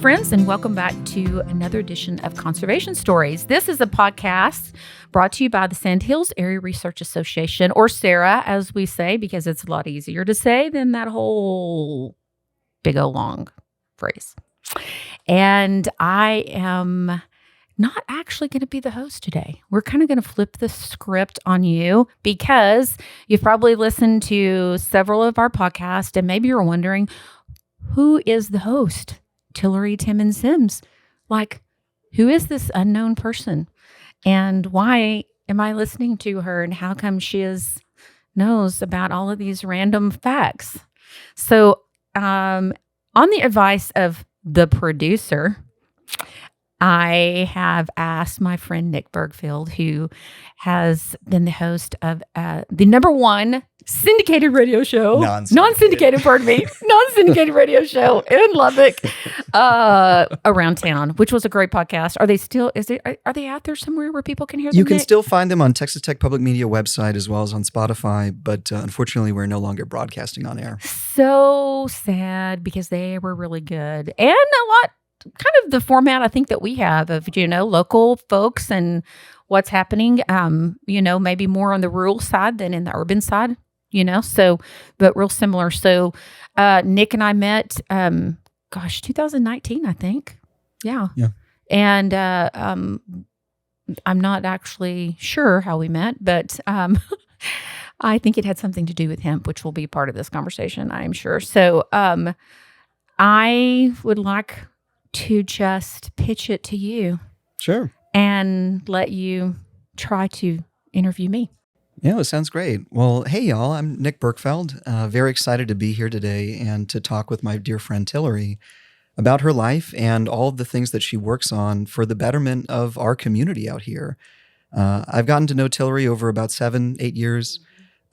friends, and welcome back to another edition of Conservation Stories. This is a podcast brought to you by the Sandhills Area Research Association, or SARA, as we say, because it's a lot easier to say than that whole big old long phrase. And I am not actually going to be the host today. We're kind of going to flip the script on you because you've probably listened to several of our podcasts, and maybe you're wondering, who is the host? Tillery Timmons-Sims. Like, who is this unknown person? And why am I listening to her? And how come she knows about all of these random facts? So, on the advice of the producer, I have asked my friend Nick Bergfeld, who has been the host of the number one syndicated radio show, non-syndicated radio show in Lubbock, around town, which was a great podcast. Are they out there somewhere where people can hear them? You can still find them on Texas Tech Public Media website as well as on Spotify, but unfortunately we're no longer broadcasting on air. So sad, because they were really good, and a lot kind of the format I think that we have of, local folks and what's happening, maybe more on the rural side than in the urban side, but real similar. So Nick and I met, 2019, I think. Yeah. And I'm not actually sure how we met, but I think it had something to do with hemp, which will be part of this conversation, I am sure. So I would like to just pitch it to you. Sure. And let you try to interview me. Yeah, it sounds great. Well, hey, y'all. I'm Nick Bergfeld. Very excited to be here today and to talk with my dear friend Tillery about her life and all of the things that she works on for the betterment of our community out here. I've gotten to know Tillery over about 7-8 years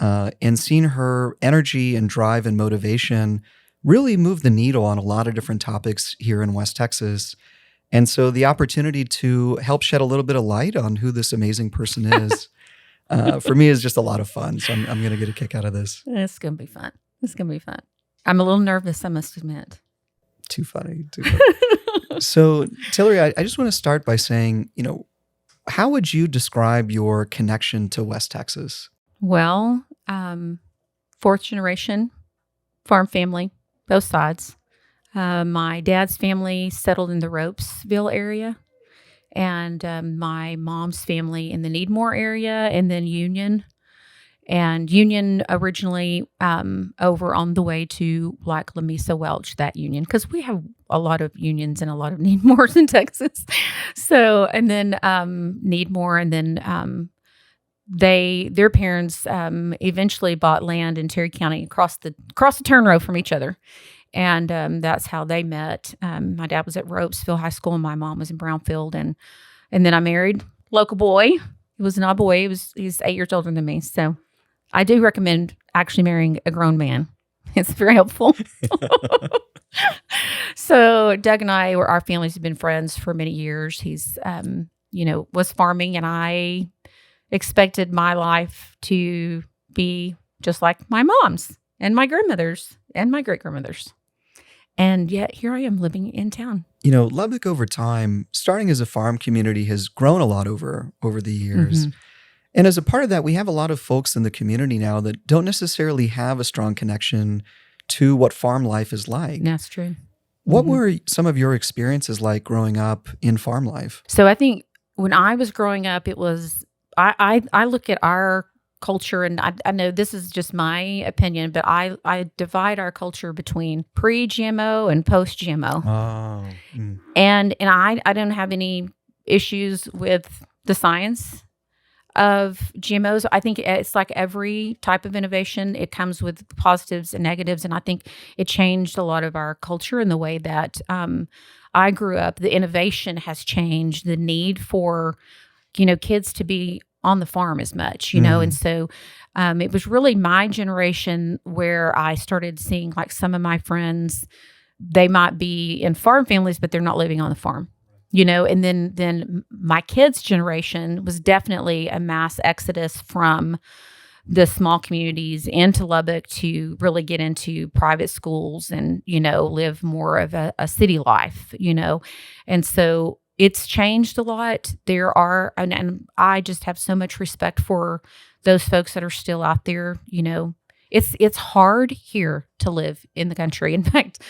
and seen her energy and drive and motivation really move the needle on a lot of different topics here in West Texas. And so the opportunity to help shed a little bit of light on who this amazing person is, for me, is just a lot of fun. So I'm going to get a kick out of this. It's going to be fun. I'm a little nervous, I must admit. Too funny. So Tillery, I just want to start by saying, how would you describe your connection to West Texas? Well, fourth generation farm family. Both sides. My dad's family settled in the Ropesville area, and my mom's family in the Needmore area, and then Union. And Union originally over on the way to like Lamesa Welch, that Union, because we have a lot of Unions and a lot of Needmores in Texas. So, and then Needmore, and then their parents eventually bought land in Terry County across the turn row from each other. And that's how they met. My dad was at Ropesville High School and my mom was in Brownfield. And then I married local boy. He was not a boy. He's 8 years older than me. So I do recommend actually marrying a grown man. It's very helpful. So Doug and our families have been friends for many years. He's, was farming, and I expected my life to be just like my mom's and my grandmother's and my great-grandmother's. And yet here I am living in town. Lubbock over time, starting as a farm community, has grown a lot over the years. Mm-hmm. And as a part of that, we have a lot of folks in the community now that don't necessarily have a strong connection to what farm life is like. That's true. What were some of your experiences like growing up in farm life? So I think when I was growing up, it was, I look at our culture, and I know this is just my opinion, but I divide our culture between pre-GMO and post-GMO. Oh. And I don't have any issues with the science of GMOs. I think it's like every type of innovation, it comes with positives and negatives, and I think it changed a lot of our culture in the way that I grew up. The innovation has changed the need for, kids to be on the farm as much, and so it was really my generation where I started seeing like some of my friends, they might be in farm families, but they're not living on the farm, and then my kids' generation was definitely a mass exodus from the small communities into Lubbock to really get into private schools and, live more of a city life, And so it's changed a lot. And I just have so much respect for those folks that are still out there, It's hard here to live in the country. In fact,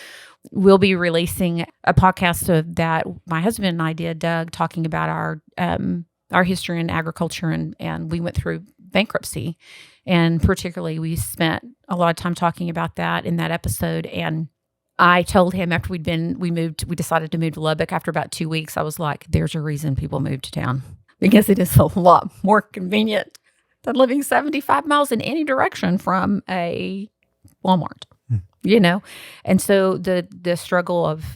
we'll be releasing a podcast of that my husband and I did, Doug, talking about our history in agriculture, and we went through bankruptcy. And particularly, we spent a lot of time talking about that in that episode. And I told him after we decided to move to Lubbock after about 2 weeks, I was like, there's a reason people move to town, because it is a lot more convenient than living 75 miles in any direction from a Walmart, And so the struggle of,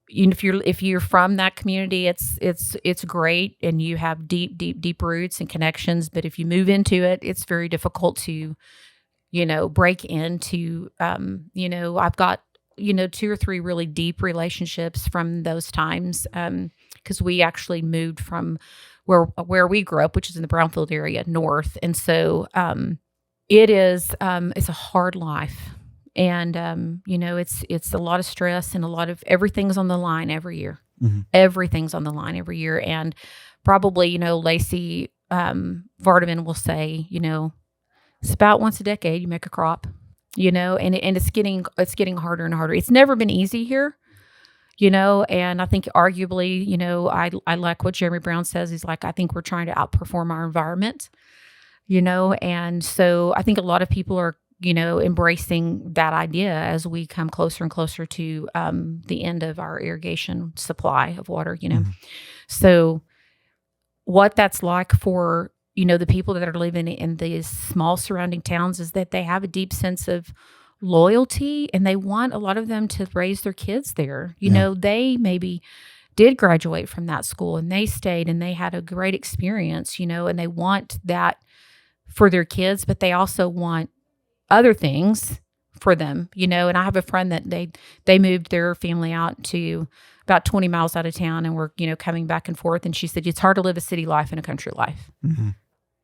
if you're from that community, it's great, and you have deep roots and connections. But if you move into it, it's very difficult to, break into. I've got 2 or 3 really deep relationships from those times, because we actually moved from where we grew up, which is in the Brownfield area north, and so it's a hard life. And, it's a lot of stress, and everything's on the line every year. Mm-hmm. Everything's on the line every year. And probably, Lacey Vardaman will say, it's about once a decade you make a crop, and it's getting harder and harder. It's never been easy here, and I think arguably, I like what Jeremy Brown says. He's like, I think we're trying to outperform our environment, and so I think a lot of people are, embracing that idea as we come closer and closer to the end of our irrigation supply of water, Mm-hmm. So what that's like for, the people that are living in these small surrounding towns is that they have a deep sense of loyalty, and they want a lot of them to raise their kids there. They maybe did graduate from that school, and they stayed, and they had a great experience, and they want that for their kids, but they also want other things for them, and I have a friend that they moved their family out to about 20 miles out of town, and we're, coming back and forth. And she said, it's hard to live a city life and a country life. Mm-hmm.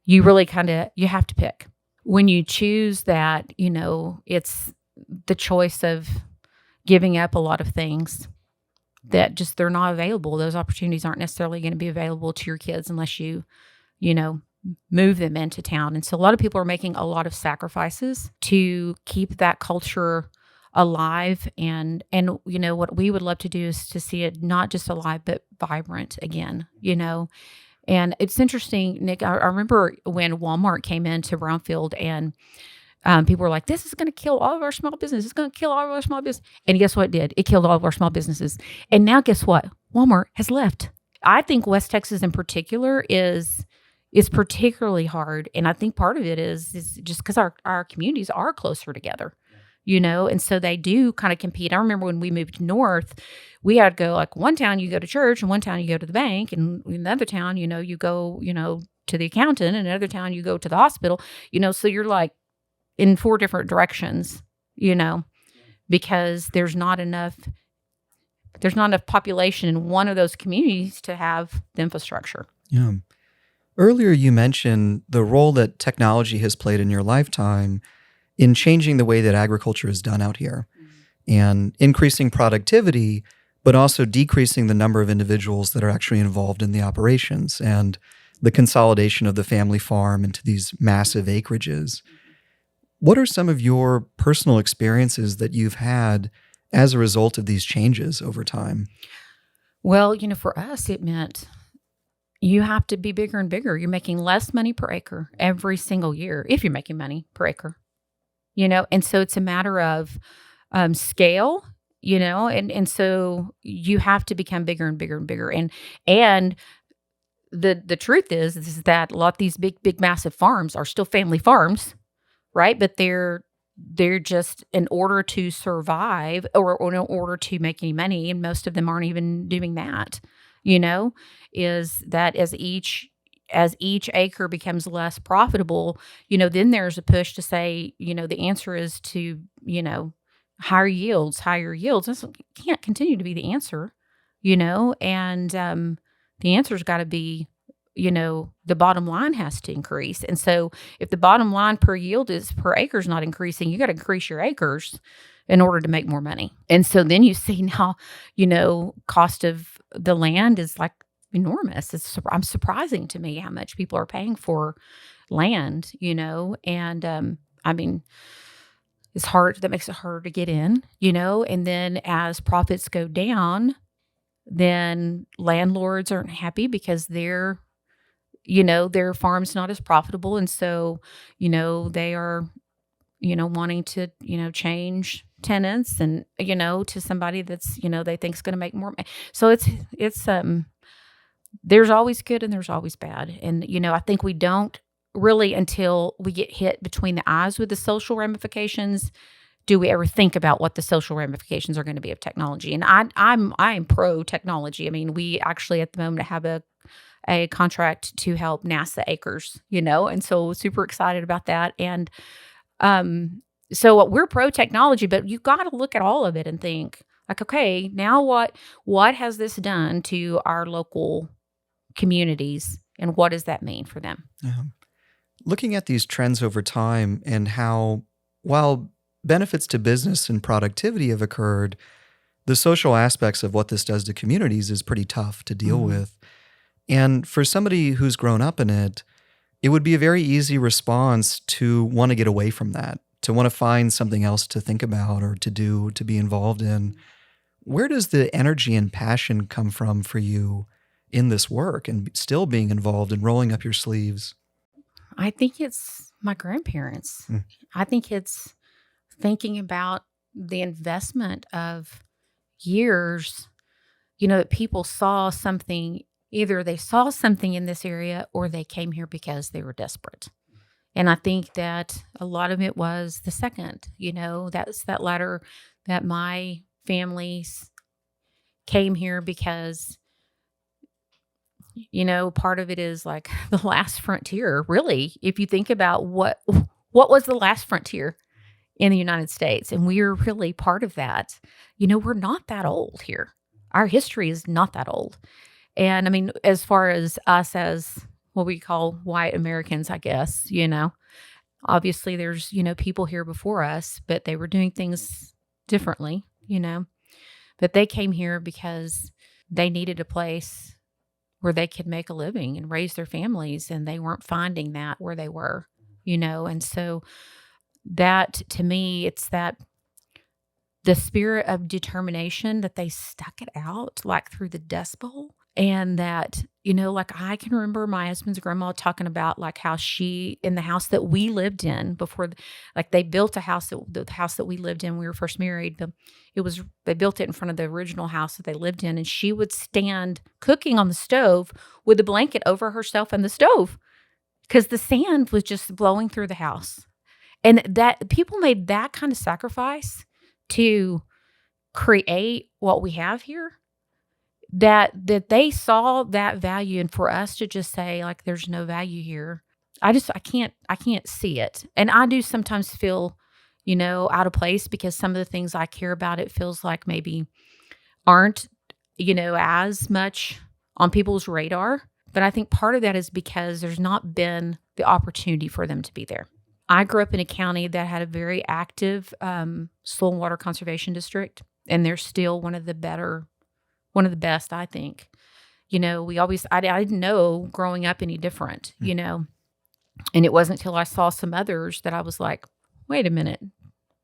You really you have to pick. When you choose that, it's the choice of giving up a lot of things that just, they're not available. Those opportunities aren't necessarily going to be available to your kids unless you move them into town. And so a lot of people are making a lot of sacrifices to keep that culture alive. And what we would love to do is to see it not just alive, but vibrant again, And it's interesting, Nick, I remember when Walmart came into Brownfield, and people were like, this is going to kill all of our small businesses. It's going to kill all of our small business. And guess what it did? It killed all of our small businesses. And now guess what? Walmart has left. I think West Texas in particular is particularly hard. And I think part of it is just because our communities are closer together, and so they do kind of compete. I remember when we moved north, we had to go, like, one town you go to church, and one town you go to the bank, and in the other town, you go, to the accountant, and another town you go to the hospital, so you're like in 4 different directions, because there's not enough population in one of those communities to have the infrastructure. Yeah. Earlier, you mentioned the role that technology has played in your lifetime in changing the way that agriculture is done out here, and increasing productivity, but also decreasing the number of individuals that are actually involved in the operations, and the consolidation of the family farm into these massive acreages. What are some of your personal experiences that you've had as a result of these changes over time? Well, for us, it meant you have to be bigger and bigger. You're making less money per acre every single year, if you're making money per acre, and so it's a matter of scale, and so you have to become bigger and bigger and bigger. And the truth is that a lot of these big, massive farms are still family farms, right? But they're just, in order to survive or in order to make any money, and most of them aren't even doing that, is that as each acre becomes less profitable, then there's a push to say, the answer is to, higher yields. This can't continue to be the answer, and the answer's got to be the bottom line has to increase. And so if the bottom line per acre is not increasing, you got to increase your acres in order to make more money. And so then you see now, cost of the land is like enormous. I'm surprising to me how much people are paying for land, and I mean, it's hard. That makes it harder to get in, and then as profits go down, then landlords aren't happy because their farm's not as profitable. And so, they are, wanting to, change tenants and, to somebody that's, they think is going to make more money. So it's there's always good and there's always bad. And, I think we don't really, until we get hit between the eyes with the social ramifications, do we ever think about what the social ramifications are going to be of technology. And I am pro technology. I mean, we actually at the moment have a contract to help NASA acres, and so super excited about that. And so we're pro technology, but you got to look at all of it and think like, okay, now what has this done to our local communities, and what does that mean for them? Looking at these trends over time and how, while benefits to business and productivity have occurred, the social aspects of what this does to communities is pretty tough to deal with. And for somebody who's grown up in it, it would be a very easy response to want to get away from that, to want to find something else to think about or to do, to be involved in. Where does the energy and passion come from for you in this work and still being involved and rolling up your sleeves? I think it's my grandparents. I think it's thinking about the investment of years, that people saw something. Either they saw something in this area or they came here because they were desperate. And I think that a lot of it was the second, that's that latter, that my families came here because, part of it is like the last frontier, really. If you think about what was the last frontier in the United States, and we're really part of that. We're not that old here. Our history is not that old. And I mean, as far as us as what we call white Americans, I guess, obviously there's, people here before us, but they were doing things differently, but they came here because they needed a place where they could make a living and raise their families, and they weren't finding that where they were, and so that, to me, it's that the spirit of determination that they stuck it out like through the Dust Bowl. And that, like I can remember my husband's grandma talking about like how she, in the house that we lived in before, like they built a house, the house that we lived in, we were first married, they built it in front of the original house that they lived in. And she would stand cooking on the stove with a blanket over herself and the stove because the sand was just blowing through the house. And that people made that kind of sacrifice to create what we have here. That they saw that value, and for us to just say like there's no value here, I can't see it. And I do sometimes feel, out of place because some of the things I care about, it feels like maybe aren't, as much on people's radar. But I think part of that is because there's not been the opportunity for them to be there. I grew up in a county that had a very active soil and water conservation district, and they're still one of the best, I think. I didn't know growing up any different, and it wasn't until I saw some others that I was like, wait a minute,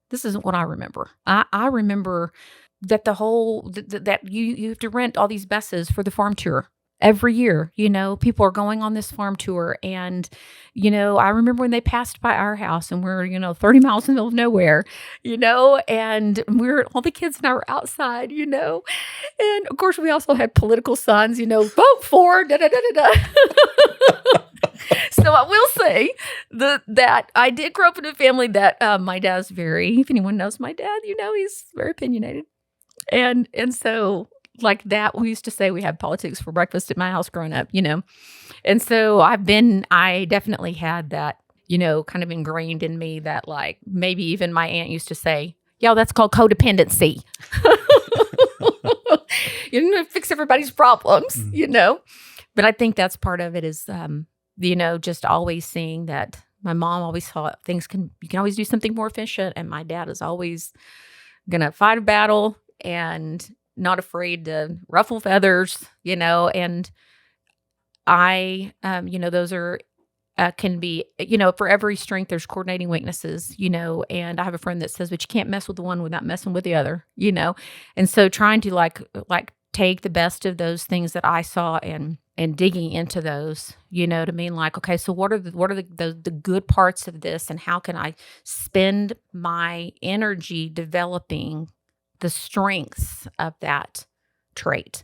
this isn't what I remember. I remember that that you have to rent all these buses for the farm tour. Every year, people are going on this farm tour. And, I remember when they passed by our house and we're, 30 miles in the middle of nowhere, and all the kids and I were outside, and of course we also had political signs, vote for, da, da, da, da, da. So I will say that I did grow up in a family that my dad's if anyone knows my dad, he's very opinionated. And so like that, we used to say we had politics for breakfast at my house growing up, And so I definitely had that, kind of ingrained in me that like maybe even my aunt used to say, yo, that's called codependency. You didn't fix everybody's problems, But I think that's part of it is, just always seeing that my mom always thought you can always do something more efficient. And my dad is always going to fight a battle and not afraid to ruffle feathers, and those are, can be, for every strength, there's coordinating weaknesses, and I have a friend that says, but you can't mess with the one without messing with the other, and so trying to like take the best of those things that I saw and digging into those, to mean like, okay, so what are the good parts of this, and how can I spend my energy developing the strengths of that trait,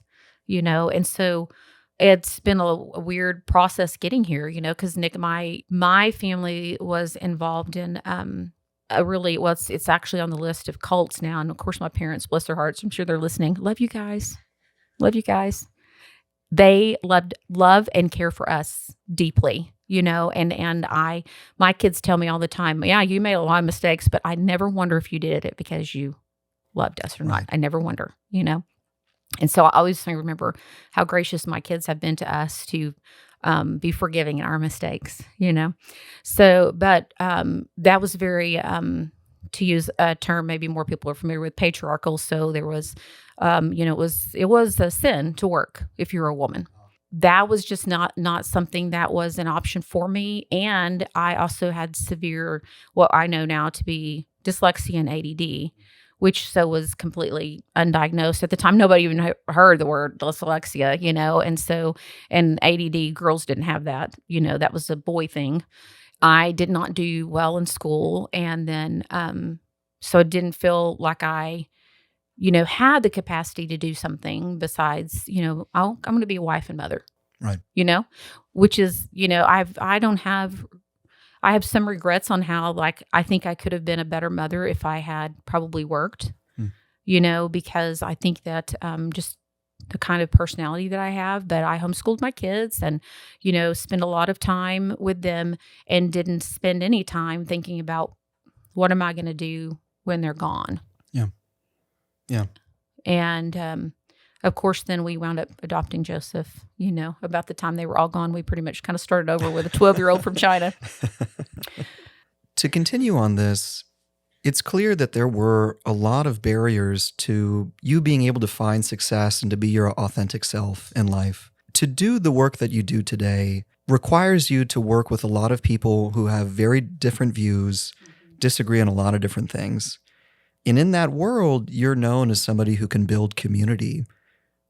and so it's been a weird process getting here, because Nick, my family was involved in it's actually on the list of cults now, and of course my parents, bless their hearts, I'm sure they're listening. Love you guys. They love and care for us deeply, and my kids tell me all the time, yeah, you made a lot of mistakes, but I never wonder if you did it because you loved us or not. I never wonder, And so I always remember how gracious my kids have been to us to be forgiving in our mistakes, So, but that was very, to use a term maybe more people are familiar with, patriarchal. So there was, it was a sin to work if you're a woman. That was just not something that was an option for me. And I also had severe, what I know now to be dyslexia and ADD, which was completely undiagnosed at the time. Nobody even heard the word dyslexia, and ADD, girls didn't have that, that was a boy thing. I did not do well in school. And then, so it didn't feel like I, had the capacity to do something besides, I'm going to be a wife and mother, right? Which is, I have some regrets on how, I think I could have been a better mother if I had probably worked, because I think that just the kind of personality that I have, but I homeschooled my kids and, spend a lot of time with them and didn't spend any time thinking about what am I going to do when they're gone. Yeah. Yeah. And, of course, then we wound up adopting Joseph, about the time they were all gone. We pretty much kind of started over with a 12-year-old from China. To continue on this, it's clear that there were a lot of barriers to you being able to find success and to be your authentic self in life. To do the work that you do today requires you to work with a lot of people who have very different views, disagree on a lot of different things. And in that world, you're known as somebody who can build community.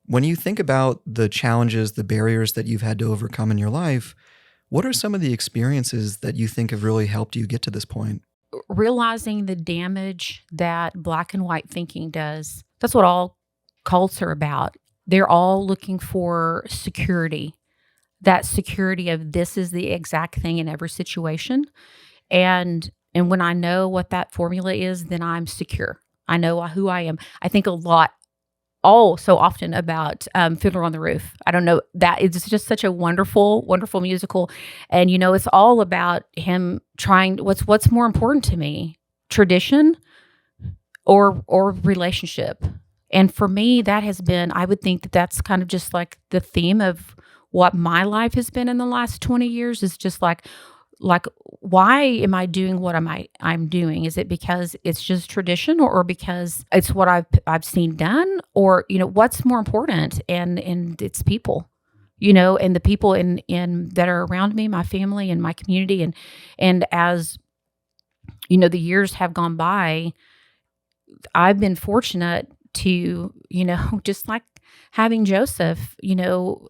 When you think about the challenges, the barriers that you've had to overcome in your life, what are some of the experiences that you think have really helped you get to this point? Realizing the damage that black and white thinking does. That's what all cults are about. They're all looking for security. That security of this is the exact thing in every situation. And when I know what that formula is, then I'm secure. I know who I am. I think so often about Fiddler on the Roof. I don't know, that it's just such a wonderful, wonderful musical. And, it's all about him trying, what's more important to me, tradition or relationship? And for me, that has been, I would think that that's kind of just like the theme of what my life has been in the last 20 years is just like, why am I doing what I'm doing? Is it because it's just tradition or because it's what I've seen done, or, what's more important? And it's people, and the people in that are around me, my family and my community. And as, the years have gone by, I've been fortunate to, just like having Joseph,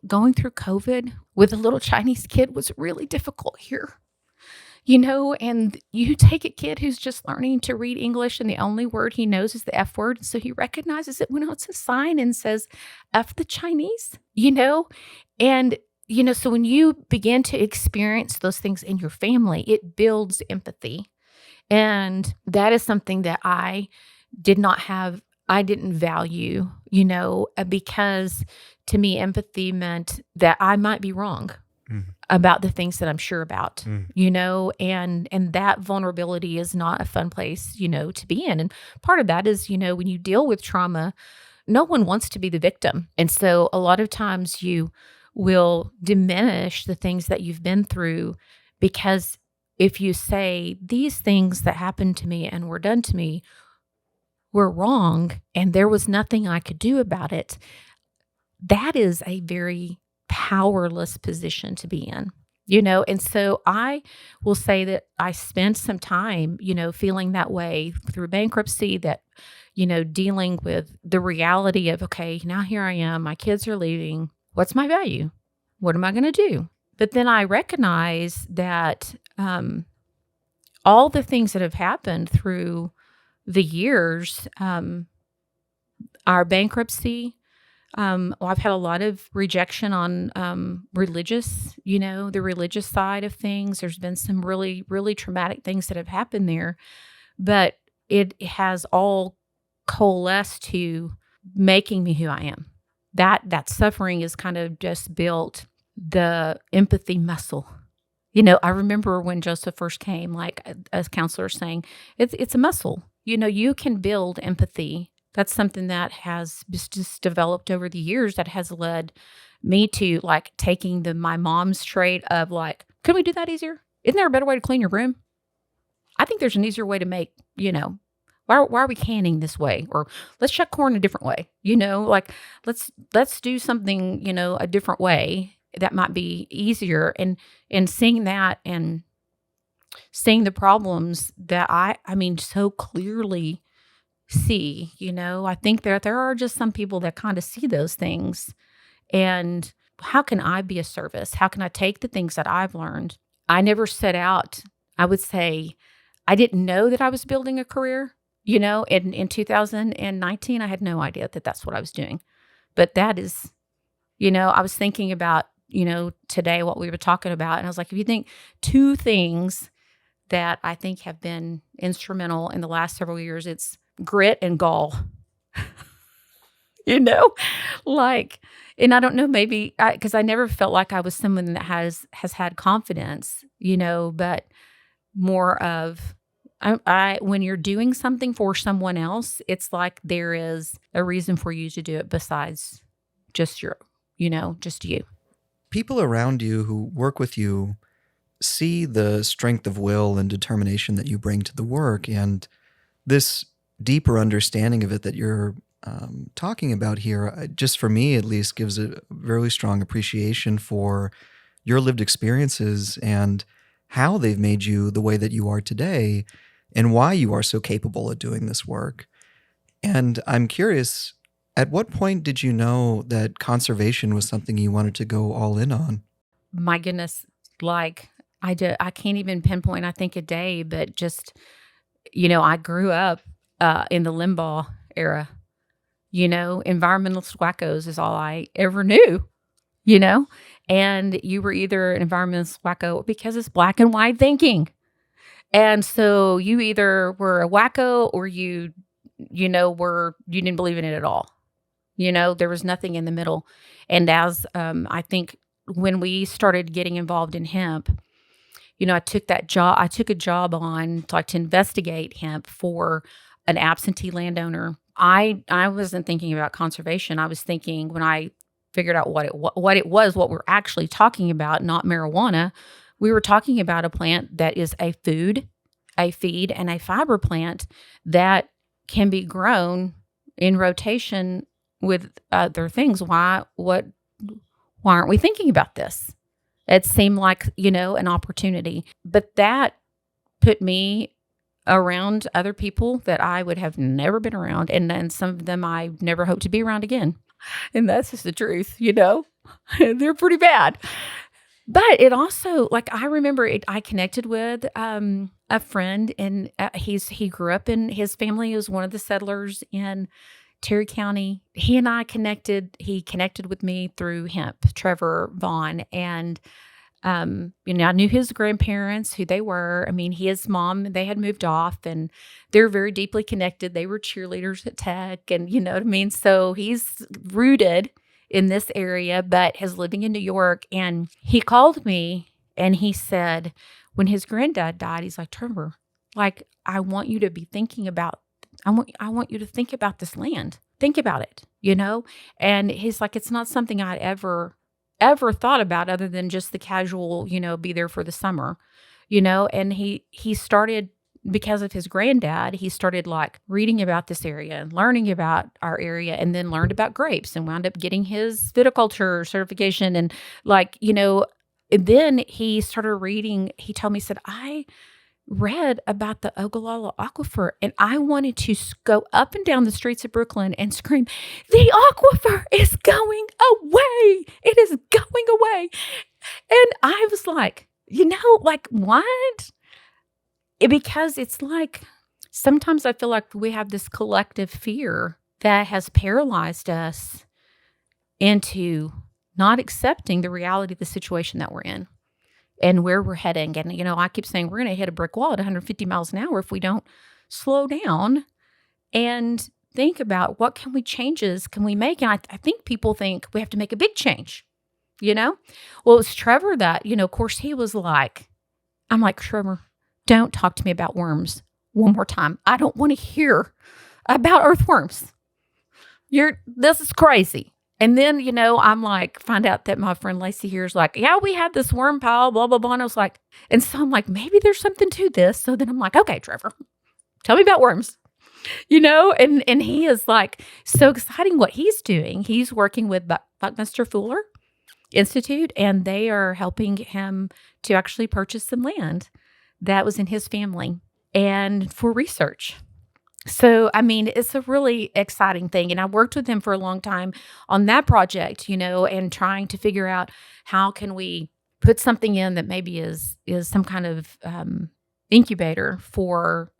going through COVID with a little Chinese kid was really difficult here. And you take a kid who's just learning to read English and the only word he knows is the F word. So he recognizes it when it's a sign and says, F the Chinese, and, so when you begin to experience those things in your family, it builds empathy. And that is something that I didn't value, because to me, empathy meant that I might be wrong. About the things that I'm sure about, and that vulnerability is not a fun place, to be in. And part of that is, when you deal with trauma, no one wants to be the victim. And so a lot of times will diminish the things that you've been through, because if you say these things that happened to me and were done to me were wrong and there was nothing I could do about it, that is a very powerless position to be in. And so I will say that I spent some time, feeling that way through bankruptcy, that, dealing with the reality of, okay, now here I am, my kids are leaving. What's my value? What am I going to do? But then I recognize that all the things that have happened through the years, our bankruptcy, I've had a lot of rejection on religious, the religious side of things. There's been some really, really traumatic things that have happened there, but it has all coalesced to making me who I am. That suffering has kind of just built the empathy muscle. I remember when Joseph first came, like a counselor saying, it's a muscle. You can build empathy. That's something that has just developed over the years that has led me to like taking my mom's trait of like, can we do that easier? Isn't there a better way to clean your room? I think there's an easier way to make, why are we canning this way? Or let's chuck corn a different way, like let's do something, a different way that might be easier. And seeing that and seeing the problems that I so clearly see, I think that there are just some people that kind of see those things. And how can I be a service? How can I take the things that I've learned? I never set out, I would say, I didn't know that I was building a career. In 2019, I had no idea that that's what I was doing. But that is, I was thinking about, today what we were talking about. And I was like, if you think two things that I think have been instrumental in the last several years, it's grit and gall. Like, and I don't know, maybe because I never felt like I was someone that has had confidence, but more of, I when you're doing something for someone else, it's like there is a reason for you to do it besides just just you. People around you who work with you see the strength of will and determination that you bring to the work, and this deeper understanding of it that you're talking about here, just for me at least, gives a very strong appreciation for your lived experiences and how they've made you the way that you are today and why you are so capable of doing this work. And I'm curious, at what point did you know that conservation was something you wanted to go all in on? My goodness, like I can't even pinpoint, I think, a day, but just, I grew up in the Limbaugh era. Environmentalist wackos is all I ever knew, and you were either an environmentalist wacko because it's black and white thinking. And so you either were a wacko or you didn't believe in it at all. There was nothing in the middle. And as I think when we started getting involved in hemp, I took a job on to investigate hemp for an absentee landowner. I wasn't thinking about conservation. I was thinking, when I figured out what we're actually talking about, not marijuana, we were talking about a plant that is a food, a feed, and a fiber plant that can be grown in rotation with other things. Why aren't we thinking about this? It seemed like, an opportunity. But that put me around other people that I would have never been around. And then some of them I never hope to be around again. And that's just the truth, They're pretty bad. But it also, I remember I connected with a friend, and he grew up in, his family was one of the settlers in Terry County. He and I connected. He connected with me through hemp, Trevor Vaughn. And, I knew his grandparents, who they were. His mom, they had moved off, and they're very deeply connected. They were cheerleaders at Tech, and you know what I mean? So he's rooted in this area, but is living in New York. And he called me and he said, when his granddad died, he's like, Trevor, I want you to be thinking about, I want you to think about this land. Think about it, And he's like, it's not something I'd ever ever thought about other than just the casual, be there for the summer, and he started, because of his granddad, he started like reading about this area and learning about our area, and then learned about grapes and wound up getting his viticulture certification. And and then he started reading, he told me, he said, I read about the Ogallala Aquifer, and I wanted to go up and down the streets of Brooklyn and scream, the aquifer is going away. It is going away. And I was like, like, what? Because it's like, sometimes I feel like we have this collective fear that has paralyzed us into not accepting the reality of the situation that we're in and where we're heading. And, I keep saying we're going to hit a brick wall at 150 miles an hour if we don't slow down and think about what changes can we make. And I think people think we have to make a big change, Well, it was Trevor that, of course, he was like, I'm like, Trevor, don't talk to me about worms one more time. I don't want to hear about earthworms. This is crazy. And then, I'm like, find out that my friend Lacey here is like, yeah, we had this worm pile, blah, blah, blah. And I was like, and so I'm like, maybe there's something to this. So then I'm like, okay, Trevor, tell me about worms, and he is like, so exciting what he's doing. He's working with Buckminster Fuller Institute, and they are helping him to actually purchase some land that was in his family and for research. So, it's a really exciting thing. And I worked with him for a long time on that project, and trying to figure out how can we put something in that maybe is some kind of incubator for,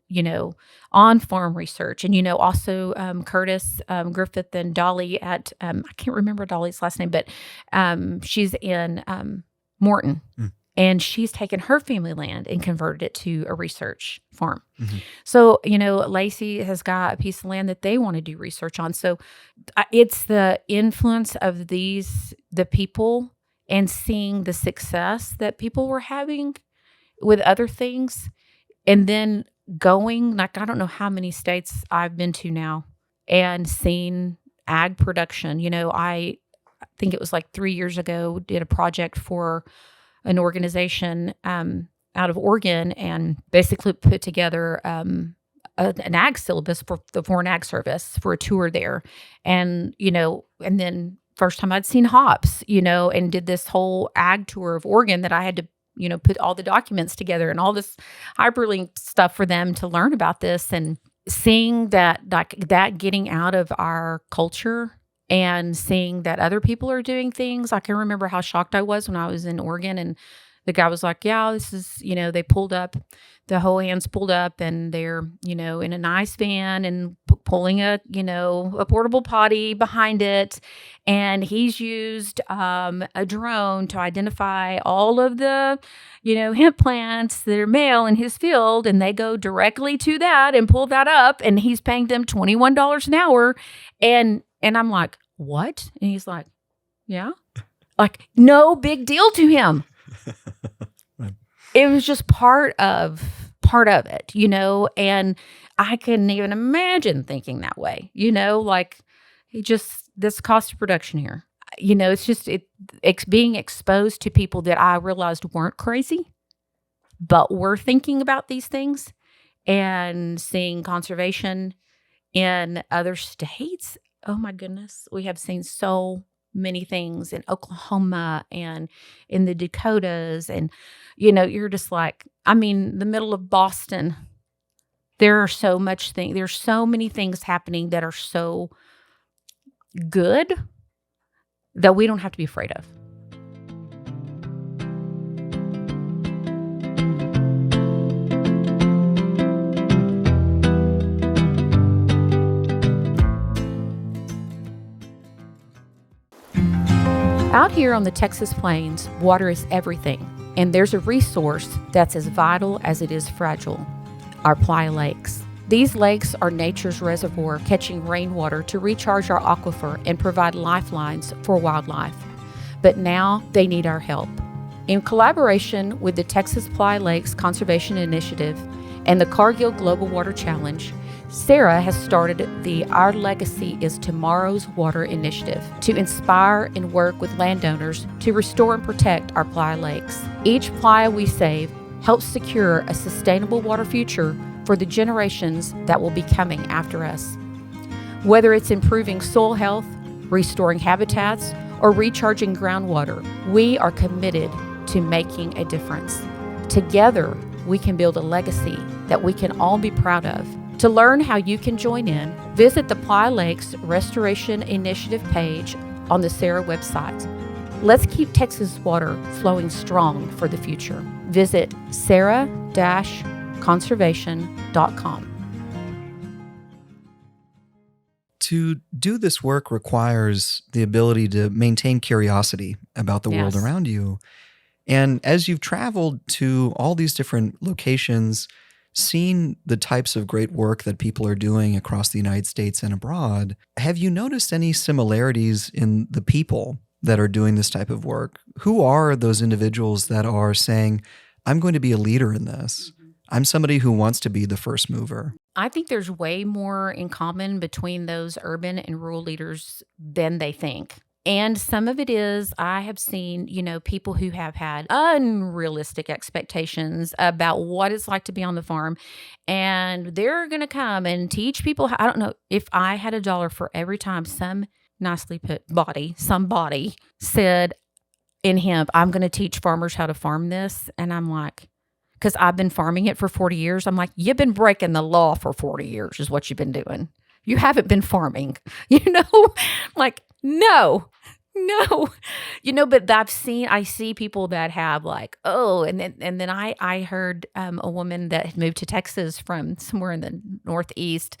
on-farm research. And, also Curtis Griffith and Dolly at, I can't remember Dolly's last name, but she's in Morton. Mm. And she's taken her family land and converted it to a research farm. Mm-hmm. So, Lacey has got a piece of land that they want to do research on. So it's the influence of the people, and seeing the success that people were having with other things. And then going, like, I don't know how many states I've been to now and seen ag production. I think it was like 3 years ago, did a project for an organization out of Oregon, and basically put together an ag syllabus for the Foreign Ag Service for a tour there. And, and then first time I'd seen hops, and did this whole ag tour of Oregon that I had to, put all the documents together and all this hyperlinked stuff for them to learn about this, and seeing that, like, that getting out of our culture and seeing that other people are doing things. I can remember how shocked I was when I was in Oregon, and the guy was like, yeah, this is, they pulled up, the whole hands pulled up, and they're, in a nice van and pulling a portable potty behind it. And he's used a drone to identify all of the, hemp plants that are male in his field. And they go directly to that and pull that up. And he's paying them $21 an hour. And I'm like, what? And he's like, yeah. Like, no big deal to him. It was just part of it, and I couldn't even imagine thinking that way, like, this cost of production here. It's just, it's being exposed to people that I realized weren't crazy, but were thinking about these things, and seeing conservation in other states. Oh my goodness. We have seen so many things in Oklahoma and in the Dakotas. And, you're just like, the middle of Boston, there's so many things happening that are so good that we don't have to be afraid of. Out here on the Texas plains, water is everything, and there's a resource that's as vital as it is fragile: our playa lakes. These lakes are nature's reservoir, catching rainwater to recharge our aquifer and provide lifelines for wildlife. But now they need our help. In collaboration with the Texas Playa Lakes Conservation Initiative and the Cargill Global Water Challenge, SARA has started the Our Legacy is Tomorrow's Water initiative to inspire and work with landowners to restore and protect our playa lakes. Each playa we save helps secure a sustainable water future for the generations that will be coming after us. Whether it's improving soil health, restoring habitats, or recharging groundwater, we are committed to making a difference. Together, we can build a legacy that we can all be proud of. To learn how you can join in, visit the Playa Lakes Restoration Initiative page on the SARA website. Let's keep Texas water flowing strong for the future. Visit sara-conservation.com. To do this work requires the ability to maintain curiosity about the world around you. And as you've traveled to all these different locations, seen the types of great work that people are doing across the United States and abroad, have you noticed any similarities in the people that are doing this type of work? Who are those individuals that are saying, I'm going to be a leader in this? I'm somebody who wants to be the first mover. I think there's way more in common between those urban and rural leaders than they think. And some of it is, I have seen, people who have had unrealistic expectations about what it's like to be on the farm. And they're going to come and teach people. I don't know, if I had $1 for every time some nicely put somebody said in hemp, I'm going to teach farmers how to farm this. And I'm like, because I've been farming it for 40 years. I'm like, you've been breaking the law for 40 years is what you've been doing. You haven't been farming, like, no, but I see people that have like, and then I heard a woman that had moved to Texas from somewhere in the Northeast,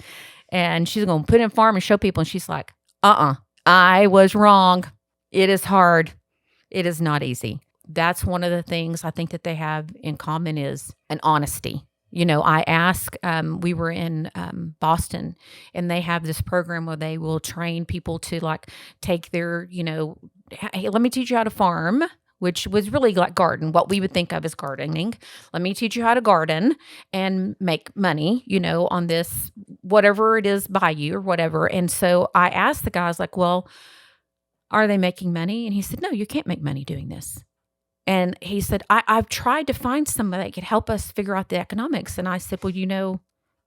and she's going to put in farm and show people. And she's like, I was wrong. It is hard. It is not easy. That's one of the things I think that they have in common is an honesty. I ask, we were in Boston, and they have this program where they will train people to like take their, hey, let me teach you how to farm, which was really like garden, what we would think of as gardening. Let me teach you how to garden and make money, on this, whatever it is by you or whatever. And so I asked the guys like, well, are they making money? And he said, no, you can't make money doing this. And he said, I've tried to find somebody that could help us figure out the economics. And I said, well,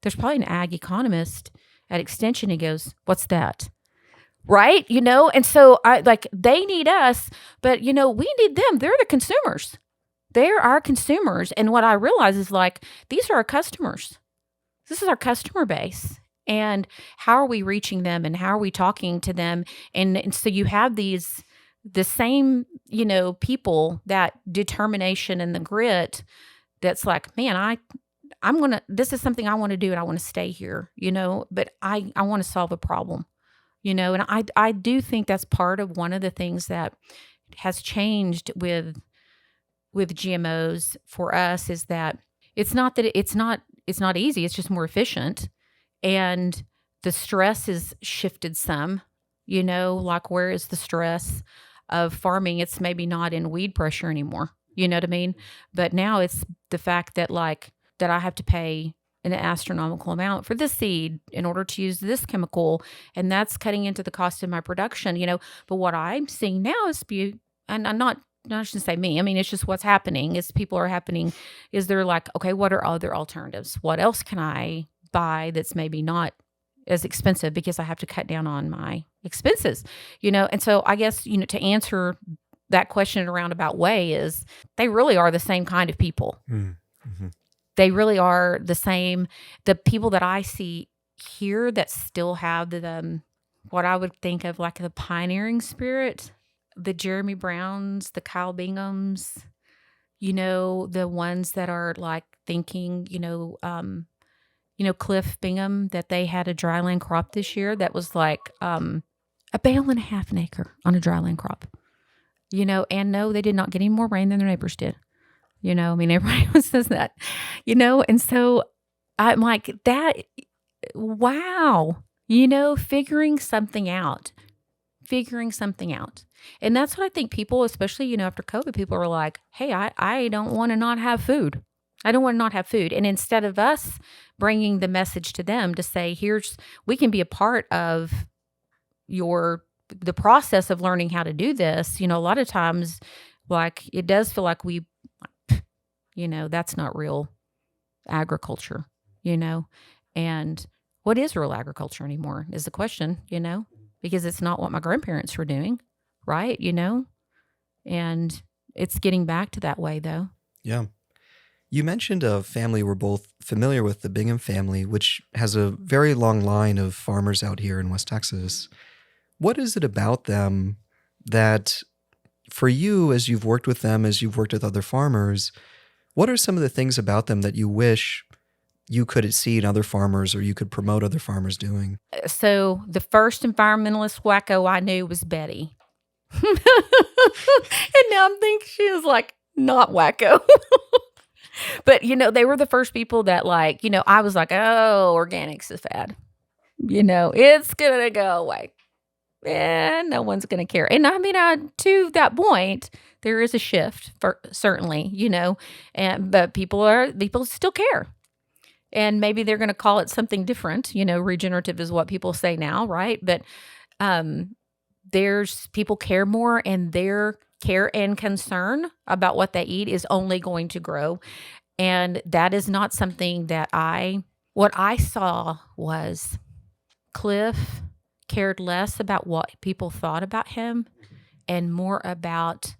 there's probably an ag economist at Extension. He goes, what's that? Right? And so they need us, but, we need them. They're the consumers. They're our consumers. And what I realize is like, these are our customers. This is our customer base. And how are we reaching them, and how are we talking to them? And so you have the same, people, that determination and the grit that's like, man, this is something I want to do, and I want to stay here, but I want to solve a problem, and I do think that's part of one of the things that has changed with GMOs for us is that it's not easy. It's just more efficient. And the stress has shifted some, like where is the stress of farming? It's maybe not in weed pressure anymore. You know what I mean? But now it's the fact that that I have to pay an astronomical amount for this seed in order to use this chemical. And that's cutting into the cost of my production, But what I'm seeing now is, and I'm not, I shouldn't say me. I mean, it's just what's happening is is they're like, okay, what are other alternatives? What else can I buy that's maybe not as expensive because I have to cut down on my expenses, And so I guess, to answer that question in a roundabout way is they really are the same kind of people. Mm-hmm. They really are the same. The people that I see here that still have what I would think of like the pioneering spirit, the Jeremy Browns, the Kyle Binghams, the ones that are like thinking, Cliff Bingham, that they had a dryland crop this year that was like a bale and a half an acre on a dryland crop, and no, they did not get any more rain than their neighbors did. Everybody says that, and so I'm like that. Wow. Figuring something out. And that's what I think people, especially, after COVID, people are like, hey, I don't want to not have food. I don't want to not have food. And instead of us bringing the message to them to say, we can be a part of the process of learning how to do this. A lot of times, like, it does feel like that's not real agriculture, and what is real agriculture anymore is the question, because it's not what my grandparents were doing, right? And it's getting back to that way, though. Yeah. You mentioned a family we're both familiar with, the Bingham family, which has a very long line of farmers out here in West Texas. What is it about them that, for you, as you've worked with them, as you've worked with other farmers, what are some of the things about them that you wish you could see in other farmers or you could promote other farmers doing? So the first environmentalist wacko I knew was Betty. And now I'm thinking she was like not wacko. But, they were the first people that I was like, oh, organics is fad. It's going to go away. And no one's going to care. And I mean, to that point, there is a shift, certainly, but people still care. And maybe they're going to call it something different. Regenerative is what people say now, right? But there's people care more, and their care and concern about what they eat is only going to grow. And that is not something that what I saw was Cliff cared less about what people thought about him and more about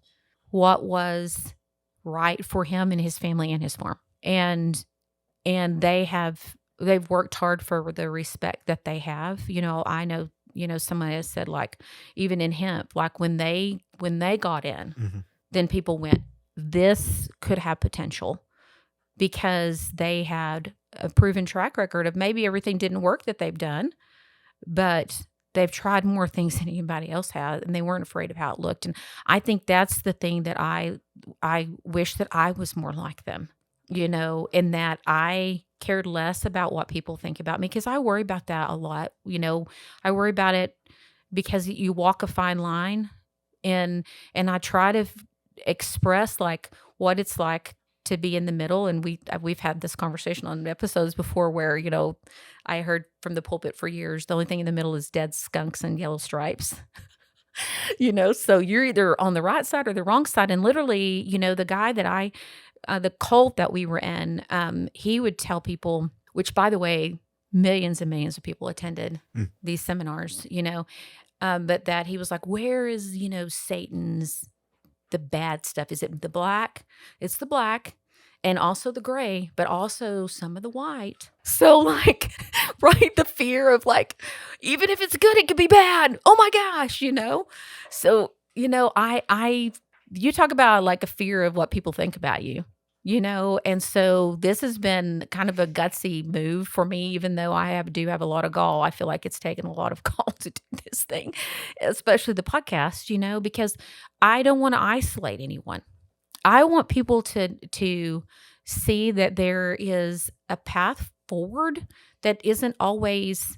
what was right for him and his family and his farm. And they've worked hard for the respect that they have. I know, somebody has said, like, even in hemp, like when they got in, Mm-hmm. then people went, this could have potential, because they had a proven track record of maybe everything didn't work that they've done, but they've tried more things than anybody else had, and they weren't afraid of how it looked. And I think that's the thing that I wish that I was more like them, in that I cared less about what people think about me, because I worry about that a lot. I worry about it because you walk a fine line, and I try to express like what it's like to be in the middle. And we've had this conversation on episodes before where, I heard from the pulpit for years, the only thing in the middle is dead skunks and yellow stripes. So you're either on the right side or the wrong side. And literally, the guy that the cult that we were in, he would tell people, which, by the way, millions and millions of people attended these seminars, but that he was like, where is, Satan's, the bad stuff? Is it the black? It's the black, and also the gray, but also some of the white. So like, right, the fear of like, even if it's good, it could be bad. Oh my gosh, So, you talk about like a fear of what people think about you, and so this has been kind of a gutsy move for me, even though I do have a lot of gall. I feel like it's taken a lot of gall to do this thing, especially the podcast, because I don't want to isolate anyone. I want people to see that there is a path forward that isn't always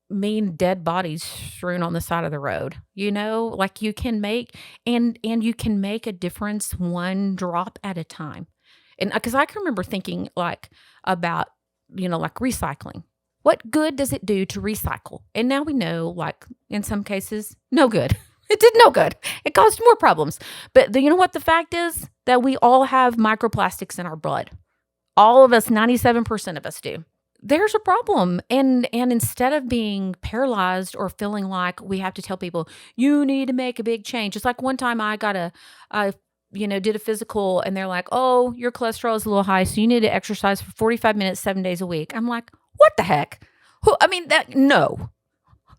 mean dead bodies strewn on the side of the road. Like you can make and you can make a difference one drop at a time. And because I can remember thinking like about, like recycling. What good does it do to recycle? And now we know, like in some cases, no good. It did no good. It caused more problems. But you know what the fact is? That we all have microplastics in our blood. All of us, 97% of us do. There's a problem. And instead of being paralyzed or feeling like we have to tell people, you need to make a big change. It's like one time I got did a physical, and they're like, oh, your cholesterol is a little high, so you need to exercise for 45 minutes, 7 days a week. I'm like, what the heck? No.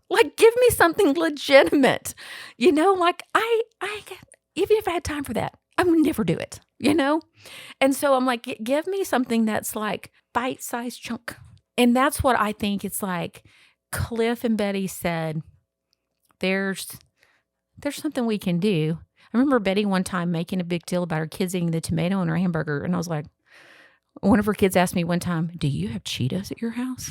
Like, give me something legitimate, like I even if I had time for that, I would never do it, And so I'm like, give me something that's like bite-sized chunk. And that's what I think it's like. Cliff and Betty said, there's something we can do. I remember Betty one time making a big deal about her kids eating the tomato in her hamburger. And I was like, one of her kids asked me one time, do you have Cheetos at your house?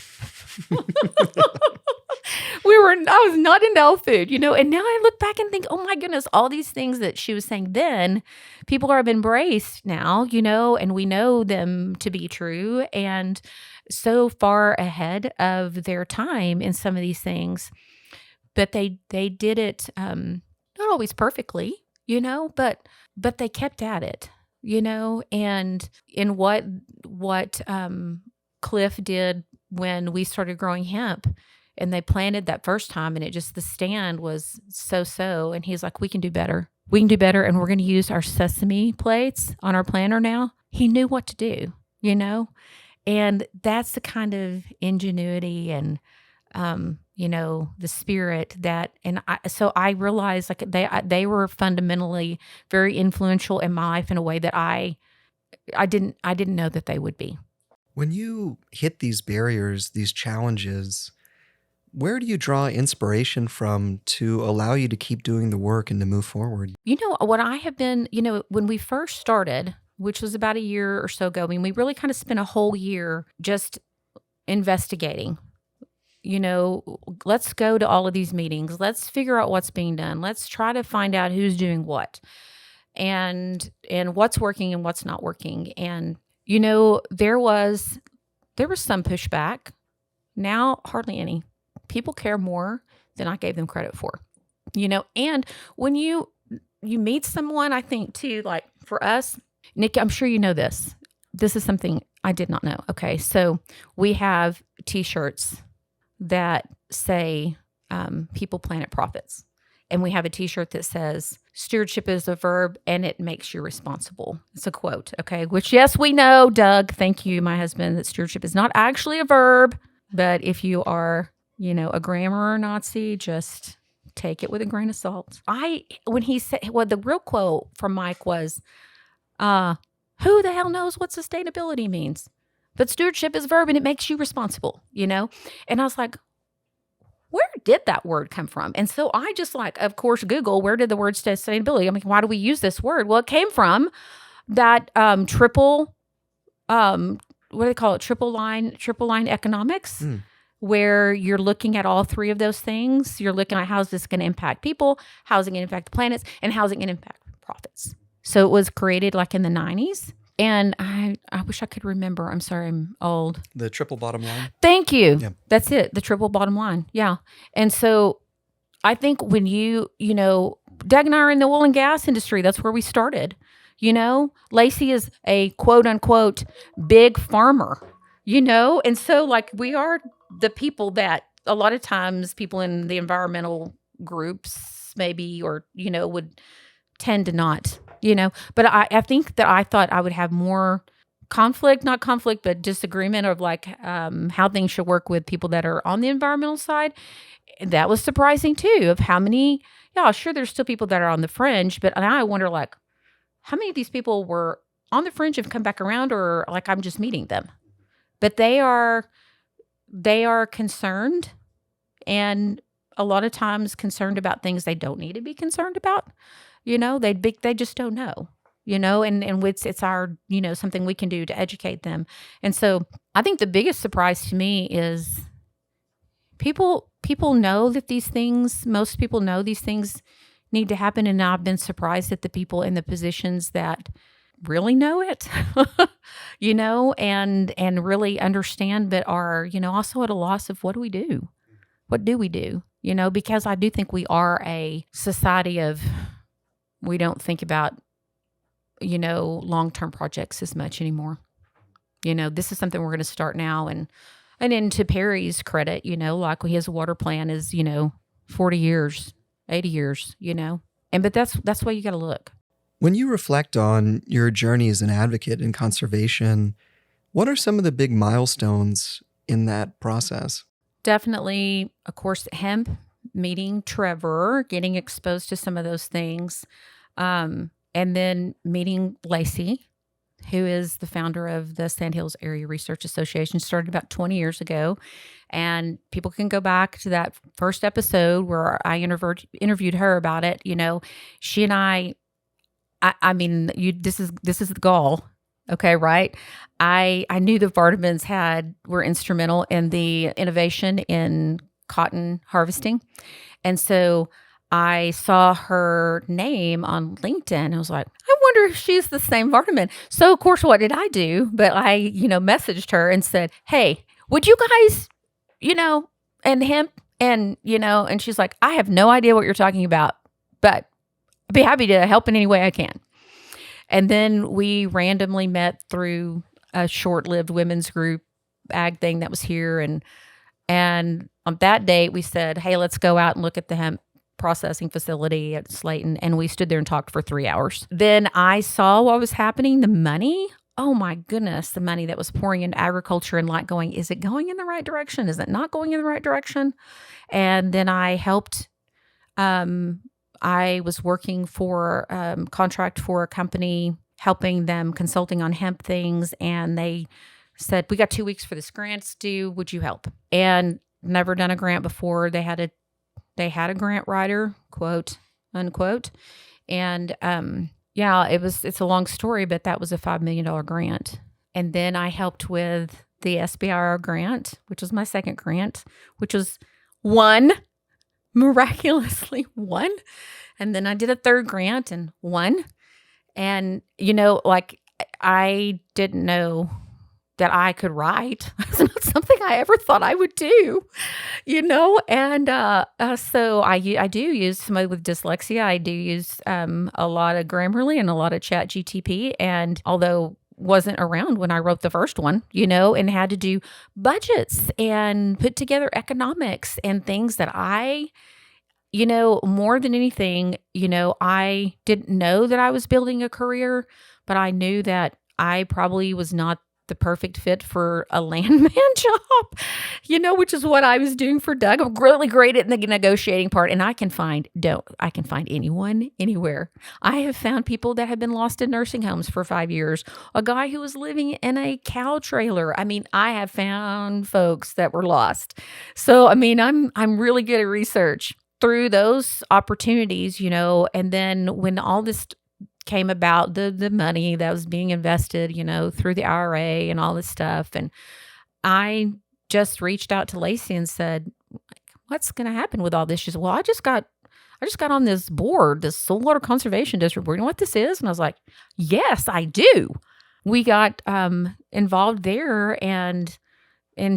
I was not into health food, and now I look back and think, oh my goodness, all these things that she was saying then, people have embraced now, and we know them to be true and so far ahead of their time in some of these things. But they did it, not always perfectly, but they kept at it, and in what Cliff did when we started growing hemp and they planted that first time and the stand was so, and he's like, we can do better. We can do better. And we're going to use our sesame plates on our planter now. He knew what to do, and that's the kind of ingenuity and, the spirit so I realized like they were fundamentally very influential in my life in a way that I didn't know that they would be. When you hit these barriers, these challenges, where do you draw inspiration from to allow you to keep doing the work and to move forward? What I have been, when we first started, which was about a year or so ago, we really kind of spent a whole year just investigating. Let's go to all of these meetings. Let's figure out what's being done. Let's try to find out who's doing what and what's working and what's not working. And there was some pushback. Now, hardly any. People care more than I gave them credit for, and when you meet someone, I think too, like for us, Nick, I'm sure you know this. This is something I did not know. Okay. So we have t-shirts that say, people, planet, profits. And we have a t-shirt that says stewardship is a verb and it makes you responsible. It's a quote, okay? Which, yes, we know, Doug, thank you, my husband, that stewardship is not actually a verb. But if you are, a grammar Nazi, just take it with a grain of salt. When he said, the real quote from Mike was, who the hell knows what sustainability means? But stewardship is a verb and it makes you responsible, And I was like, where did that word come from? And so I just of course, Google, where did the word sustainability? I'm like, why do we use this word? Well, it came from that triple, what do they call it? Triple line economics, where you're looking at all three of those things. You're looking at how's this going to impact people, how's it going to impact the planets, and how's it going to impact profits. So it was created in the 90s. And I wish I could remember. I'm sorry, I'm old. The triple bottom line? Thank you. Yep. That's it, the triple bottom line. Yeah. And so I think when Doug and I are in the oil and gas industry, that's where we started. Lacey is a quote unquote big farmer, and so we are the people that a lot of times people in the environmental groups maybe, or, would tend to not. But I think that I thought I would have more not conflict, but disagreement of how things should work with people that are on the environmental side. And that was surprising too, of how many, sure, there's still people that are on the fringe, but now I wonder how many of these people were on the fringe and come back around, or I'm just meeting them. But they are concerned, and a lot of times concerned about things they don't need to be concerned about. They just don't know, and it's our, something we can do to educate them. And so I think the biggest surprise to me is people know that most people know these things need to happen. And I've been surprised at the people in the positions that really know it, and really understand, but are, also at a loss of what do we do? What do we do? Because I do think we are a society of, we don't think about, long-term projects as much anymore. This is something we're going to start now. And then to Perry's credit, his water plan is, 40 years, 80 years, but that's why you got to look. When you reflect on your journey as an advocate in conservation, what are some of the big milestones in that process? Definitely, of course, hemp, meeting Trevor, getting exposed to some of those things. And then meeting Lacey, who is the founder of the Sandhills Area Research Association, started about 20 years ago. And people can go back to that first episode where I interviewed her about it. She and this is the goal. Okay, right? I knew the Vardamans were instrumental in the innovation in cotton harvesting. And so I saw her name on LinkedIn. I was like, I wonder if she's the same Vardaman. So, of course, what did I do? But I, messaged her and said, hey, would you guys, and hemp and, and she's like, I have no idea what you're talking about, but I'd be happy to help in any way I can. And then we randomly met through a short-lived women's group ag thing that was here. And on that date, we said, hey, let's go out and look at the hemp processing facility at Slayton. And we stood there and talked for 3 hours. Then I saw what was happening, the money. Oh my goodness, the money that was pouring into agriculture and like going, is it going in the right direction? Is it not going in the right direction? And then I helped, I was working for contract for a company, helping them consulting on hemp things. And they said, we got 2 weeks for this grant's due. Would you help? And never done a grant before. They had a grant writer, quote, unquote. And it's a long story, but that was a $5 million grant. And then I helped with the SBIR grant, which was my second grant, which was miraculously won. And then I did a third grant and won. And, I didn't know that I could write. It's not something I ever thought I would do, And so I do use somebody with dyslexia. I do use a lot of Grammarly and a lot of Chat GTP. And although wasn't around when I wrote the first one, and had to do budgets and put together economics and things that I, more than anything, I didn't know that I was building a career, but I knew that I probably was not the perfect fit for a landman job, which is what I was doing for Doug. I'm really great at the negotiating part, and I can find anyone, anywhere. I have found people that have been lost in nursing homes for 5 years, a guy who was living in a cow trailer. I have found folks that were lost. So, I'm really good at research through those opportunities, and then when all this came about, the money that was being invested, through the IRA and all this stuff. And I just reached out to Lacey and said, what's going to happen with all this? She said, well, I just got on this board, this Saltwater Conservation District board. You know what this is? And I was like, yes, I do. We got involved there, and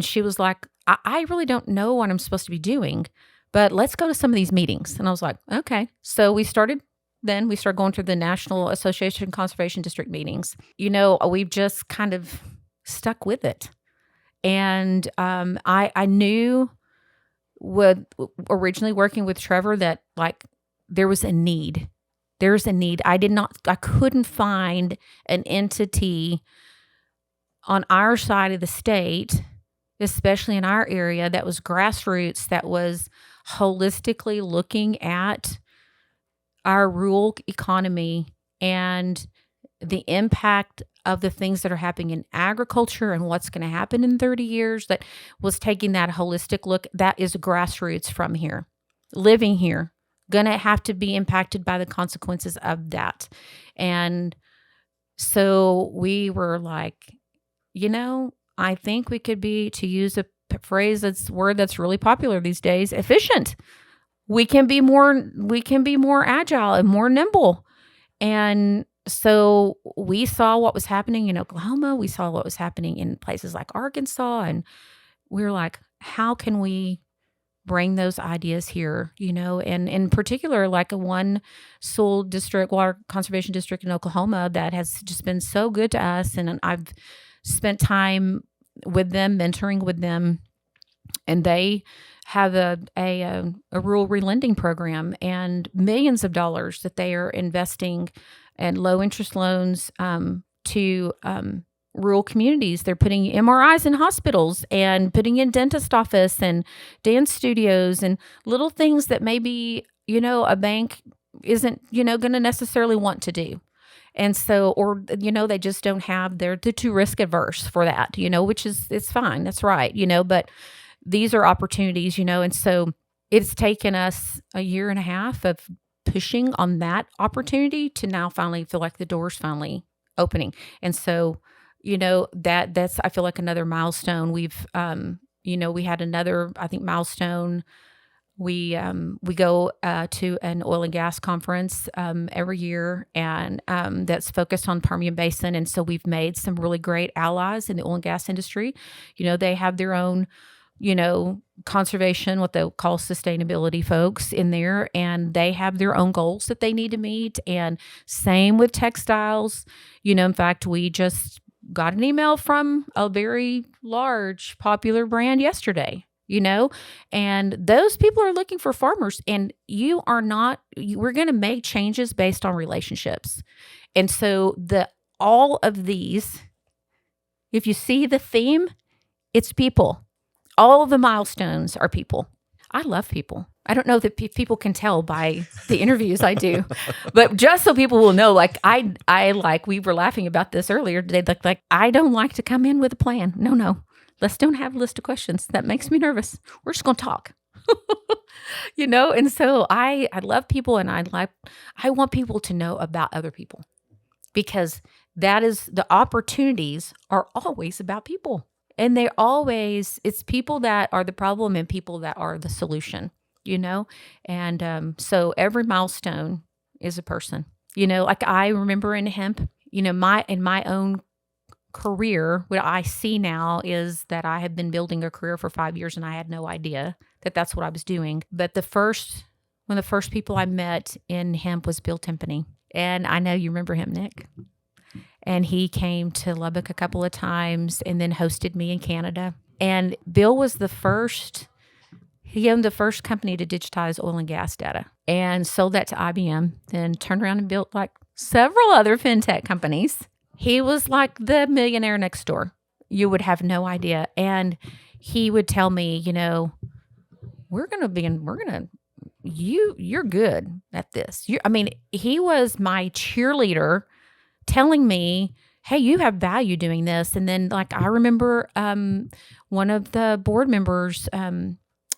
she was like, I really don't know what I'm supposed to be doing, but let's go to some of these meetings. And I was like, okay. So we started going to the National Association Conservation District meetings. We've just kind of stuck with it. And I knew with originally working with Trevor that there was a need. There's a need. I couldn't find an entity on our side of the state, especially in our area, that was grassroots, that was holistically looking at our rural economy and the impact of the things that are happening in agriculture and what's going to happen in 30 years, that was taking that holistic look. That is grassroots from here, living here, going to have to be impacted by the consequences of that. And so we were like, I think we could be, to use a word that's really popular these days, efficient. We can be more agile and more nimble. And so we saw what was happening in Oklahoma. We saw what was happening in places like Arkansas. And we were like, how can we bring those ideas here? And in particular, like a one SOL district, water conservation district in Oklahoma, that has just been so good to us. And I've spent time with them, mentoring with them. And they have a rural relending program and millions of dollars that they are investing in low interest loans to rural communities. They're putting MRIs in hospitals and putting in dentist office and dance studios and little things that maybe, a bank isn't, going to necessarily want to do. And so, or, they just don't have, they're too risk adverse for that, which is, it's fine. That's right. But these are opportunities, and so it's taken us a year and a half of pushing on that opportunity to now finally feel like the door's finally opening. And so, that's, I feel like, another milestone. We've we had another, I think, milestone. We go to an oil and gas conference every year, and that's focused on Permian Basin. And so we've made some really great allies in the oil and gas industry. They have their own, conservation, what they'll call sustainability folks in there, and they have their own goals that they need to meet. And same with textiles. In fact, we just got an email from a very large popular brand yesterday. And those people are looking for farmers, and we're going to make changes based on relationships. And so all of these, if you see the theme, it's people. All of the milestones are people. I love people. I don't know that people can tell by the interviews I do, but just so people will know, we were laughing about this earlier today. Like I don't like to come in with a plan. No. Let's don't have a list of questions. That makes me nervous. We're just going to talk, And so I love people, and I want people to know about other people, because that is, the opportunities are always about people, and it's people that are the problem and people that are the solution, And so every milestone is a person, Like I remember in hemp, in my own career, what I see now is that I have been building a career for 5 years, and I had no idea that that's what I was doing. But one of the first people I met in hemp was Bill Timpany. And I know you remember him, Nick. And he came to Lubbock a couple of times and then hosted me in Canada. And Bill was he owned the first company to digitize oil and gas data and sold that to IBM, then turned around and built like several other fintech companies. He was like the millionaire next door. You would have no idea. And he would tell me, you're good at this. He was my cheerleader, telling me, hey, you have value doing this. And then I remember one of the board members,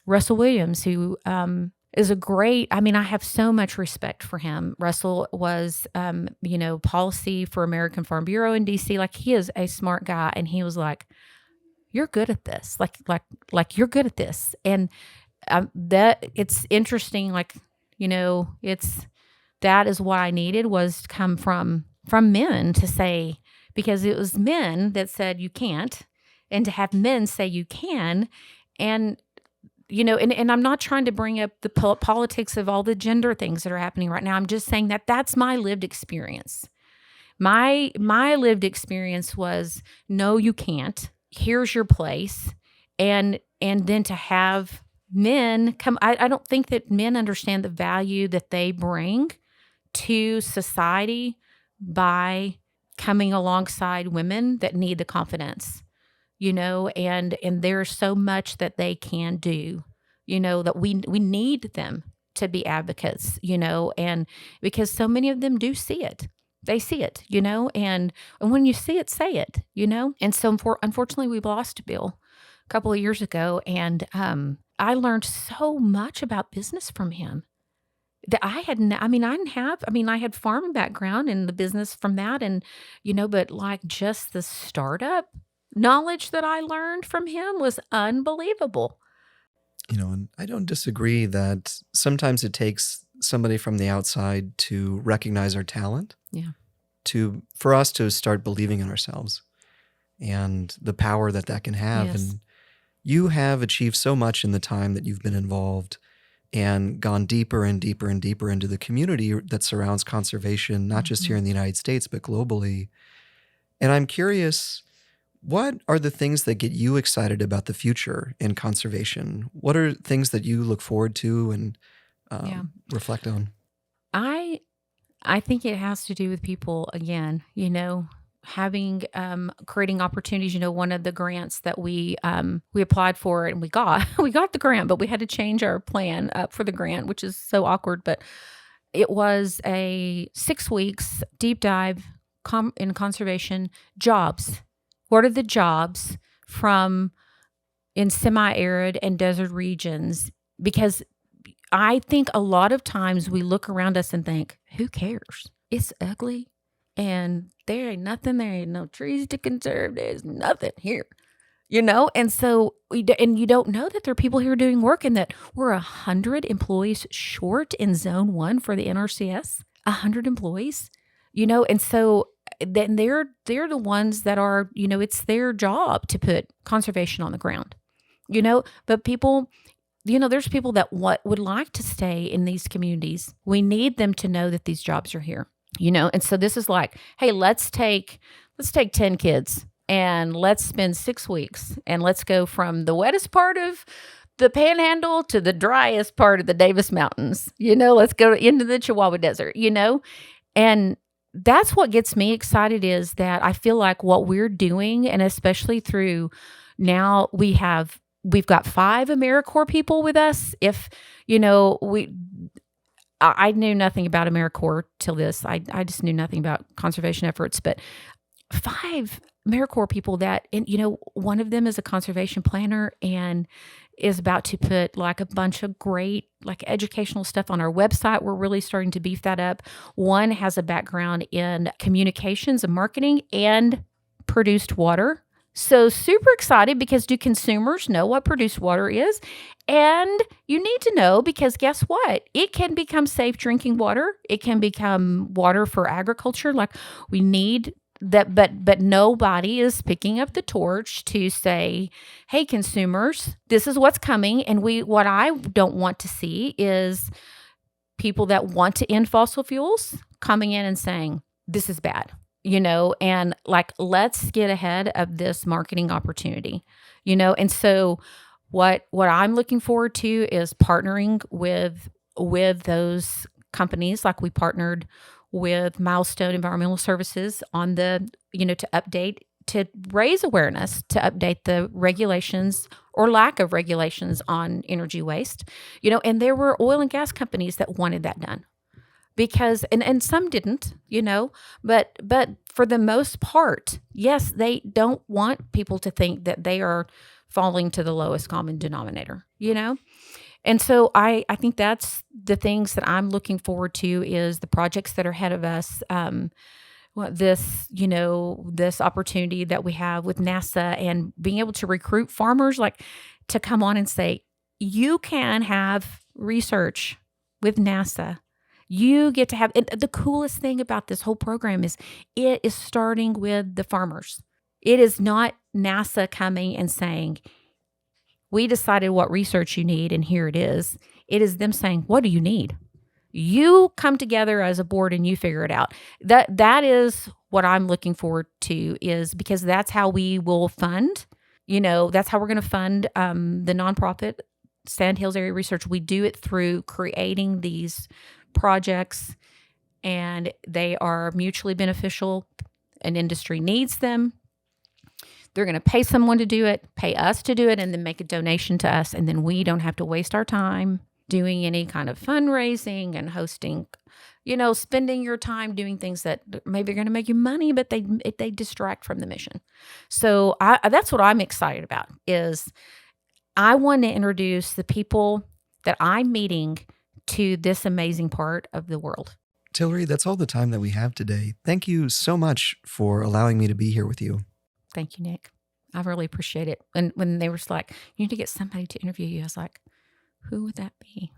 Russell Williams, who is a great, I have so much respect for him. Russell was, policy for American Farm Bureau in DC. He is a smart guy. And he was like, you're good at this. Like you're good at this. And that it's interesting. That is what I needed, was to come from men to say, because it was men that said you can't, and to have men say you can. And and I'm not trying to bring up the politics of all the gender things that are happening right now. I'm just saying that that's my lived experience. My lived experience was, no, you can't. Here's your place. And then to have men come, I don't think that men understand the value that they bring to society by coming alongside women that need the confidence. And there's so much that they can do, that we need them to be advocates, and because so many of them do see it. They see it, and when you see it, say it, And so unfortunately, we lost Bill a couple of years ago, and I learned so much about business from him that I had farming background in the business from that, and but just the startup knowledge that I learned from him was unbelievable. And I don't disagree that sometimes it takes somebody from the outside to recognize our talent. Yeah. For us to start believing in ourselves and the power that can have. Yes. And you have achieved so much in the time that you've been involved and gone deeper and deeper and deeper into the community that surrounds conservation, not just here in the United States, but globally. And I'm curious, what are the things that get you excited about the future in conservation? What are things that you look forward to and reflect on? I think it has to do with people again, having creating opportunities. One of the grants that we applied for and we got the grant, but we had to change our plan up for the grant, which is so awkward. But it was a 6 weeks deep dive in conservation jobs. What are the jobs in semi-arid and desert regions? Because I think a lot of times we look around us and think, who cares? It's ugly and there ain't nothing. There ain't no trees to conserve. There's nothing here. And so and you don't know that there are people here doing work and that we're 100 employees short in zone 1 for the NRCS. 100 employees, and so then they're the ones that are, it's their job to put conservation on the ground, but people, there's people that would like to stay in these communities. We need them to know that these jobs are here, and so this is like, hey, let's take 10 kids and let's spend 6 weeks and let's go from the wettest part of the Panhandle to the driest part of the Davis Mountains. Let's go into the Chihuahua Desert, and that's what gets me excited, is that I feel like what we're doing, and especially through now we've got 5 AmeriCorps people with us. If, I knew nothing about AmeriCorps till this. I just knew nothing about conservation efforts, but 5 AmeriCorps people that, and one of them is a conservation planner and is about to put like a bunch of great like educational stuff on our website. We're really starting to beef that up. One has a background in communications and marketing and produced water. So super excited, because do consumers know what produced water is? And you need to know, because guess what? It can become safe drinking water. It can become water for agriculture. Like, we need that, but nobody is picking up the torch to say, hey, consumers, this is what's coming. And what I don't want to see is people that want to end fossil fuels coming in and saying, this is bad, and like, let's get ahead of this marketing opportunity, and so what I'm looking forward to is partnering with those companies. Like, we partnered with Milestone Environmental Services on the, to raise awareness, to update the regulations or lack of regulations on energy waste, and there were oil and gas companies that wanted that done, because, and some didn't, but for the most part, yes, they don't want people to think that they are falling to the lowest common denominator, And so I think that's the things that I'm looking forward to, is the projects that are ahead of us. This opportunity that we have with NASA, and being able to recruit farmers, like, to come on and say, you can have research with NASA. You get to have, and the coolest thing about this whole program is it is starting with the farmers. It is not NASA coming and saying, we decided what research you need and here it is. It is them saying, what do you need? You come together as a board and you figure it out. That is what I'm looking forward to, is because that's how we will fund, that's how we're going to fund the nonprofit Sandhills Area Research. We do it through creating these projects, and they are mutually beneficial. An industry needs them. They're going to pay someone to do it, pay us to do it, and then make a donation to us. And then we don't have to waste our time doing any kind of fundraising and hosting, spending your time doing things that maybe are going to make you money, but they distract from the mission. So that's what I'm excited about, is I want to introduce the people that I'm meeting to this amazing part of the world. Tillery, that's all the time that we have today. Thank you so much for allowing me to be here with you. Thank you, Nick. I really appreciate it. And when they were like, you need to get somebody to interview you, I was like, who would that be?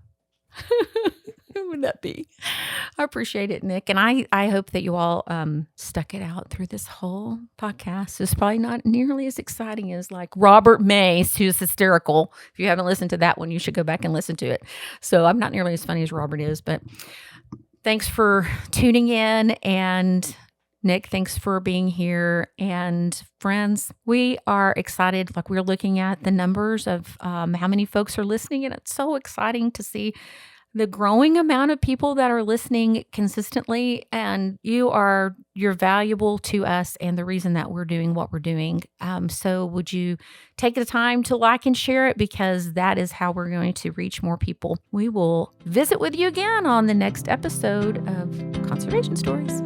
Who would that be? I appreciate it, Nick. And I hope that you all stuck it out through this whole podcast. It's probably not nearly as exciting as like Robert Mace, who's hysterical. If you haven't listened to that one, you should go back and listen to it. So I'm not nearly as funny as Robert is, but thanks for tuning in. And Nick, thanks for being here. And friends, we are excited. Like, we're looking at the numbers of how many folks are listening, and it's so exciting to see the growing amount of people that are listening consistently. And you're valuable to us and the reason that we're doing what we're doing. So would you take the time to like and share it, because that is how we're going to reach more people. We will visit with you again on the next episode of Conservation Stories.